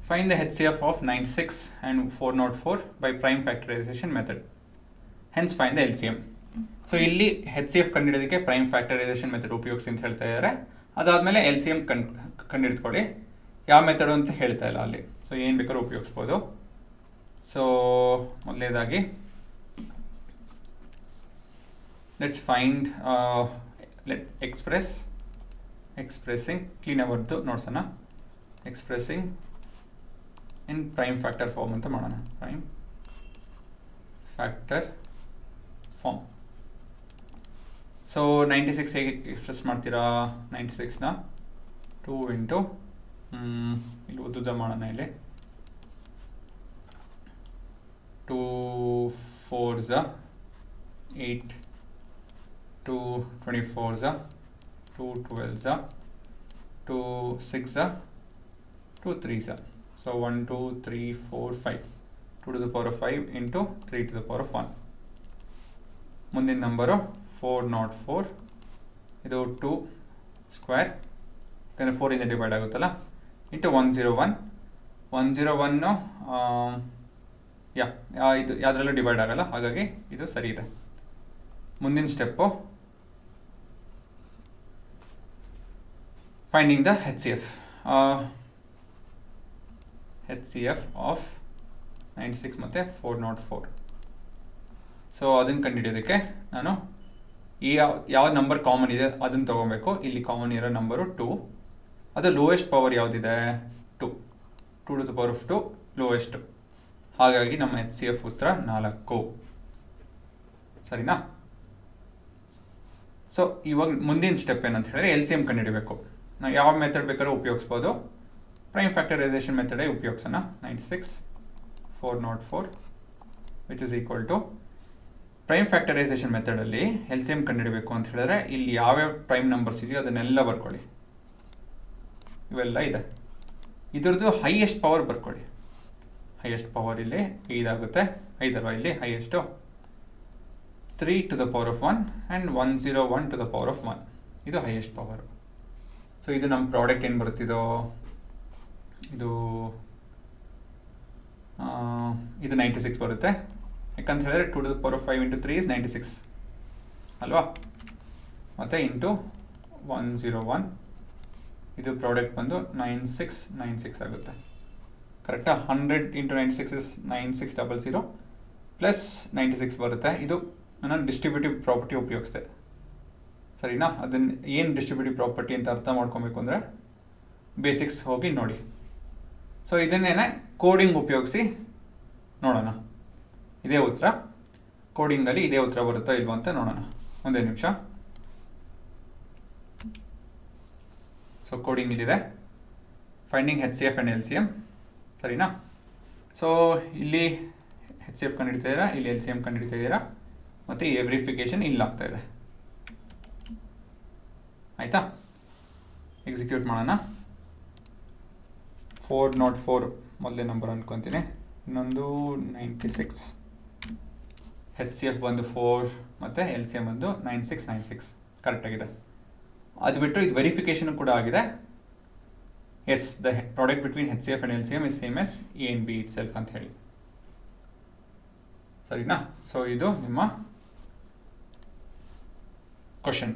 Find the HCF of 96 and 404 by prime factorization method. Hence find the LCM. So ಇಲ್ಲಿ HCF ಕಂಡುಹಿಡಿಯೋದಕ್ಕೆ prime factorisation method ಉಪಯೋಗಿಸಿ ಅಂತ ಹೇಳ್ತಾ ಇದ್ದಾರೆ. ಅದಾದಮೇಲೆ LCM ಕಂಡುಹಿಡ್ಕೊಳ್ಳಿ. ಯಾವ ಮೆಥಡು ಅಂತ ಹೇಳ್ತಾ ಇಲ್ಲ ಅಲ್ಲಿ. ಸೊ ಏನು ಬೇಕಾದ್ರೂ ಉಪಯೋಗಿಸ್ಬೋದು. ಸೊ ಮೊದಲನೇದಾಗಿ ಲೆಟ್ಸ್ ಫೈಂಡ್ expressing ಕ್ಲೀನಾಗಿ ಬರೆದು ನೋಡ್ಸೋಣ. ಎಕ್ಸ್ಪ್ರೆಸಿಂಗ್ ಇನ್ ಪ್ರೈಮ್ ಫ್ಯಾಕ್ಟರ್ ಫಾರ್ಮ್ ಅಂತ ಮಾಡೋಣ. Prime factor form. ಸೊ 96 ಹೇಗೆ ಎಕ್ಸ್ಪ್ರೆಸ್ ಮಾಡ್ತೀರಾ? 96ನ 2 ಇಂಟು ಇಲ್ಲಿ ಉದ್ದುದ ಮಾಡೋಣ. ಇಲ್ಲಿ 2 4s 8, 2 24s 2 12s 2 6s 2 3s. So 1 2 3 4 5 2 to the power of 5 into 3 to the power of 1. ಮುಂದಿನ ನಂಬರು 404. ಇದು 2 ಸ್ಕ್ವೇರ್, ಯಾಕಂದರೆ 4 ಇಂದ ಡಿವೈಡ್ ಆಗುತ್ತಲ್ಲ, ಇಂಟು 101. 101 ಇದು ಯಾವುದ್ರಲ್ಲೂ ಡಿವೈಡ್ ಆಗಲ್ಲ, ಹಾಗಾಗಿ ಇದು ಸರಿ ಇದೆ. ಮುಂದಿನ step finding the HCF of 96 ಮತ್ತು 404. ಸೊ ಅದನ್ನು ಕಂಡುಹಿಡಿಯೋದಕ್ಕೆ ನಾನು ಯಾವ ನಂಬರ್ ಕಾಮನ್ ಇದೆ ಅದನ್ನು ತೊಗೊಬೇಕು. ಇಲ್ಲಿ ಕಾಮನ್ ಇರೋ ನಂಬರು 2. ಅದು ಲೋಯೆಸ್ಟ್ ಪವರ್ ಯಾವುದಿದೆ? 2 to the power of 2 lowest. ಹಾಗಾಗಿ ನಮ್ಮ HCF ಉತ್ತರ 4. ಸರಿನಾ? ಸೊ ಇವಾಗ ಮುಂದಿನ ಸ್ಟೆಪ್ ಏನಂತ ಹೇಳಿದ್ರೆ LCM ಕಂಡುಹಿಡಬೇಕು. ನಾವು ಯಾವ ಮೆಥಡ್ ಬೇಕಾದ್ರೂ ಉಪಯೋಗಿಸ್ಬೋದು. ಪ್ರೈಮ್ ಫ್ಯಾಕ್ಟರೈಸೇಷನ್ ಮೆಥಡೇ ಉಪಯೋಗಿಸೋಣ. 96 404 which is equal to prime factorization ಮೆಥಡಲ್ಲಿ LCM ಕಂಡುಹಿಡಬೇಕು ಅಂತ ಹೇಳಿದ್ರೆ ಇಲ್ಲಿ ಯಾವ್ಯಾವ ಪ್ರೈಮ್ ನಂಬರ್ಸ್ ಇದೆಯೋ ಅದನ್ನೆಲ್ಲ ಬರ್ಕೊಳ್ಳಿ. ಇವೆಲ್ಲ ಇದೆ. ಇದ್ರದ್ದು ಹೈಯೆಸ್ಟ್ ಪವರ್ ಬರ್ಕೊಳ್ಳಿ. ಹೈಯೆಸ್ಟ್ ಪವರ್ ಇಲ್ಲಿ 5 ಆಗುತ್ತೆ. 5 ಅಲ್ವಾ ಇಲ್ಲಿ highest? 3 to the power of 1 and 101 to the power of 1. ಇದು ಹೈಯೆಸ್ಟ್ ಪವರ್. ಸೊ ಇದು ನಮ್ಮ ಪ್ರಾಡಕ್ಟ್ ಏನು ಬರುತ್ತಿದೋ ಇದು 96 ಬರುತ್ತೆ. ಯಾಕಂತ ಹೇಳಿದ್ರೆ 2 to the power of 5 into 3 is 96 ಅಲ್ವಾ? ಮತ್ತು ಇಂಟು 101. ಇದು ಪ್ರಾಡಕ್ಟ್ ಬಂದು 9696 ಆಗುತ್ತೆ. ಕರೆಕ್ಟಾ? 100 into 96 is 9600 ಪ್ಲಸ್ 96 ಬರುತ್ತೆ. ಇದು ನಾನು ಡಿಸ್ಟ್ರಿಬ್ಯೂಟಿವ್ ಪ್ರಾಪರ್ಟಿ ಉಪಯೋಗಿಸಿದೆ. ಸರಿನಾ? ಅದನ್ನು ಏನು ಡಿಸ್ಟ್ರಿಬ್ಯೂಟಿವ್ ಪ್ರಾಪರ್ಟಿ ಅಂತ ಅರ್ಥ ಮಾಡ್ಕೊಬೇಕು ಅಂದರೆ ಬೇಸಿಕ್ಸ್ ಹೋಗಿ ನೋಡಿ. ಸೊ ಇದನ್ನೇನೆ ಕೋಡಿಂಗ್ ಉಪಯೋಗಿಸಿ ನೋಡೋಣ. ಇದೇ ಉತ್ತರ ಕೋಡಿಂಗಲ್ಲಿ ಇದೇ ಉತ್ತರ ಬರುತ್ತಾ ಇಲ್ವಾ ಅಂತ ನೋಡೋಣ. ಒಂದೇ ನಿಮಿಷ. ಸೊ ಕೋಡಿಂಗ್ ಇಲ್ಲಿದೆ. Finding HCF and LCM. ಸರಿನಾ? ಸೊ ಇಲ್ಲಿ HCF ಕಂಡುಹಿಡ್ತಾ ಇದ್ದೀರಾ, ಇಲ್ಲಿ LCM ಕಂಡುಹಿಡ್ತಾ ಇದ್ದೀರಾ, ಮತ್ತು ಈ ವೆರಿಫಿಕೇಷನ್ ಇಲ್ಲಿ ಆಗ್ತಾ ಇದೆ. ಆಯಿತಾ? ಎಕ್ಸಿಕ್ಯೂಟ್ ಮಾಡೋಣ. 404 ಮೊದಲೇ ನಂಬರ್ ಅಂದ್ಕೊತೀನಿ. ಇನ್ನೊಂದು 96. HCF ಬಂದು 4 ಮತ್ತು LCM ಬಂದು 9696. ಕರೆಕ್ಟಾಗಿದೆ. ಅದು ಬಿಟ್ಟು ಇದು ವೆರಿಫಿಕೇಷನ್ ಕೂಡ ಆಗಿದೆ. Yes, the product between HCF and LCM is same as A and B itself ಅಂತ ಹೇಳಿ. ಸರಿನಾ? ಸೊ ಇದು ನಿಮ್ಮ ಕ್ವಶನ್.